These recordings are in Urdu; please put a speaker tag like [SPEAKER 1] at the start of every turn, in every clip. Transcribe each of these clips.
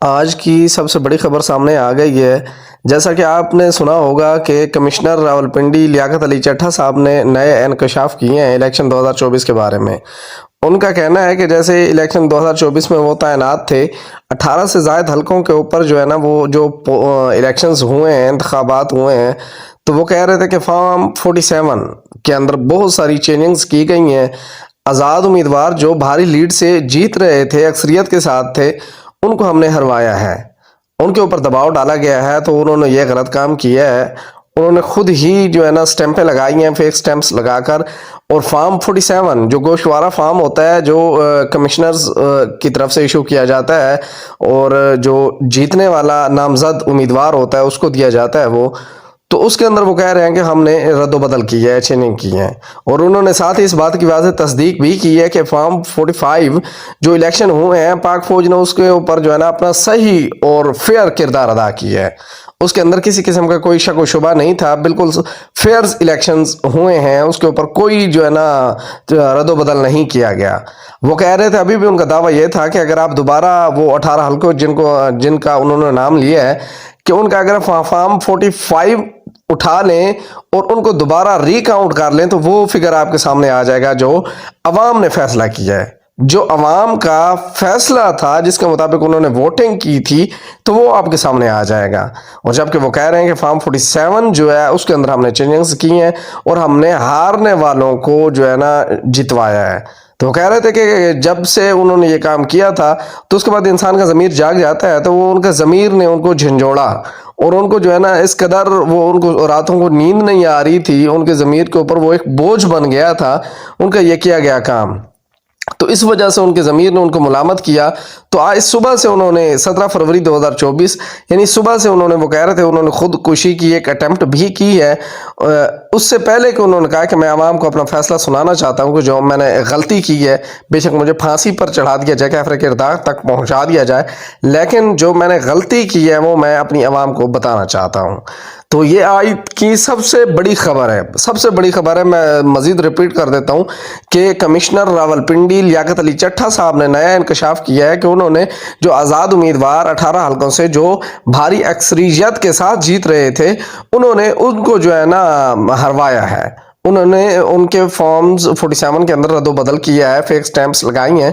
[SPEAKER 1] آج کی سب سے بڑی خبر سامنے آ گئی ہے۔ جیسا کہ آپ نے سنا ہوگا کہ کمشنر راولپنڈی لیاقت علی چٹھا صاحب نے نئے انکشاف کیے ہیں الیکشن 2024 کے بارے میں۔ ان کا کہنا ہے کہ جیسے الیکشن 2024 میں وہ تعینات تھے، 18 سے زائد حلقوں کے اوپر جو ہے نا وہ جو الیکشنز ہوئے ہیں، انتخابات ہوئے ہیں، تو وہ کہہ رہے تھے کہ فارم 47 کے اندر بہت ساری چینجنگز کی گئی ہیں۔ آزاد امیدوار جو بھاری لیڈ سے جیت رہے تھے، اکثریت کے ساتھ تھے، ان کو ہم نے ہروایا ہے، ان کے اوپر دباؤ ڈالا گیا ہے، تو انہوں نے یہ غلط کام کیا ہے۔ انہوں نے خود ہی جو ہے نا سٹیمپیں لگائی ہیں، فیک سٹیمپس لگا کر، اور فارم 47 جو گوشوارہ فارم ہوتا ہے، جو کمشنرز کی طرف سے ایشو کیا جاتا ہے اور جو جیتنے والا نامزد امیدوار ہوتا ہے اس کو دیا جاتا ہے، وہ تو اس کے اندر وہ کہہ رہے ہیں کہ ہم نے رد و بدل کی ہے، چینجنگ کی ہے۔ اور انہوں نے ساتھ ہی اس بات کی واضح تصدیق بھی کی ہے کہ فارم 45 جو الیکشن ہوئے ہیں، پاک فوج نے اس کے اوپر جو ہے نا اپنا صحیح اور فیئر کردار ادا کیا ہے، اس کے اندر کسی قسم کا کوئی شک و شبہ نہیں تھا، بالکل فیئر الیکشنز ہوئے ہیں، اس کے اوپر کوئی جو ہے نا رد و بدل نہیں کیا گیا۔ وہ کہہ رہے تھے، ابھی بھی ان کا دعویٰ یہ تھا کہ اگر آپ دوبارہ وہ 18 حلقوں جن کا انہوں نے نام لیا ہے، کہ ان کا اگر فارم 45 اٹھا لیں اور ان کو دوبارہ ری کاؤنٹ کر لیں تو وہ فگر آپ کے سامنے آ جائے گا جو عوام نے فیصلہ کیا ہے، جو عوام کا فیصلہ تھا، جس کے مطابق انہوں نے ووٹنگ کی تھی، تو وہ آپ کے سامنے آ جائے گا۔ اور جبکہ وہ کہہ رہے ہیں کہ فارم 47 جو ہے اس کے اندر ہم نے چینجنگز کی ہیں اور ہم نے ہارنے والوں کو جو ہے نا جتوایا ہے۔ تو وہ کہہ رہے تھے کہ جب سے انہوں نے یہ کام کیا تھا تو اس کے بعد انسان کا ضمیر جاگ جاتا ہے، تو وہ ان کا ضمیر نے ان کو جھنجھوڑا، اور ان کو جو ہے نا اس قدر وہ ان کو راتوں کو نیند نہیں آ رہی تھی، ان کے ضمیر کے اوپر وہ ایک بوجھ بن گیا تھا ان کا یہ کیا گیا کام، تو اس وجہ سے ان کے ضمیر نے ان کو ملامت کیا۔ تو آج صبح سے انہوں نے 17 فروری 2024 یعنی صبح سے انہوں نے، وہ کہہ رہے تھے، انہوں نے خود کشی کی ایک اٹیمپٹ بھی کی ہے، اس سے پہلے کہ انہوں نے کہا کہ میں عوام کو اپنا فیصلہ سنانا چاہتا ہوں کہ جو میں نے غلطی کی ہے، بے شک مجھے پھانسی پر چڑھا دیا جائے، کیفر کردار تک پہنچا دیا جائے، لیکن جو میں نے غلطی کی ہے وہ میں اپنی عوام کو بتانا چاہتا ہوں۔ تو یہ آج کی سب سے بڑی خبر ہے، سب سے بڑی خبر ہے۔ میں مزید ریپیٹ کر دیتا ہوں کہ کمشنر راولپنڈی لیاقت علی چٹھا صاحب نے نیا انکشاف کیا ہے کہ انہوں نے جو آزاد امیدوار 18 حلقوں سے جو بھاری اکثریت کے ساتھ جیت رہے تھے، انہوں نے ان کو جو ہے نا ہروایا ہے۔ انہوں نے ان کے فارمز 47 کے اندر رد و بدل کیا ہے، فیک سٹیمپس لگائی ہیں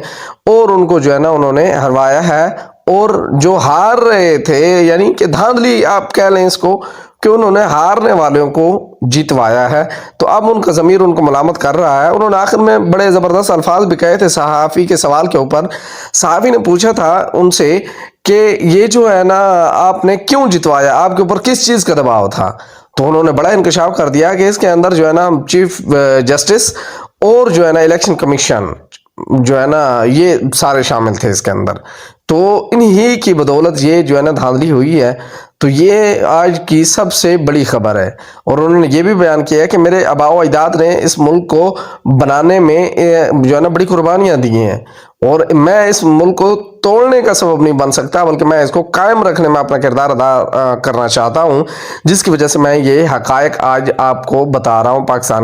[SPEAKER 1] اور ان کو جو ہے نا انہوں نے ہروایا ہے۔ اور جو ہار رہے تھے، یعنی کہ دھاندلی آپ کہہ لیں اس کو، کہ انہوں نے ہارنے والوں کو جیتوایا ہے، تو اب ان کا ضمیر ان کو ملامت کر رہا ہے۔ انہوں نے آخر میں بڑے زبردست الفاظ بھی کہے تھے صحافی کے سوال کے اوپر۔ صحافی نے پوچھا تھا ان سے کہ یہ جو ہے نا آپ نے کیوں جتوایا، آپ کے اوپر کس چیز کا دباؤ تھا، تو انہوں نے بڑا انکشاف کر دیا کہ اس کے اندر جو ہے نا چیف جسٹس اور جو ہے نا الیکشن کمیشن جو ہے نا یہ سارے شامل تھے اس کے اندر، تو انہی کی بدولت یہ جو ہے نا دھاندلی ہوئی ہے۔ تو یہ آج کی سب سے بڑی خبر ہے۔ اور انہوں نے یہ بھی بیان کیا ہے کہ میرے آباء و اجداد نے اس ملک کو بنانے میں جو ہے نا بڑی قربانیاں دی ہیں، اور میں اس ملک کو توڑنے کا سبب نہیں بن سکتا، بلکہ میں اس کو قائم رکھنے میں اپنا کردار ادا کرنا چاہتا ہوں، جس کی وجہ سے میں یہ حقائق آج آپ کو بتا رہا ہوں۔ پاکستان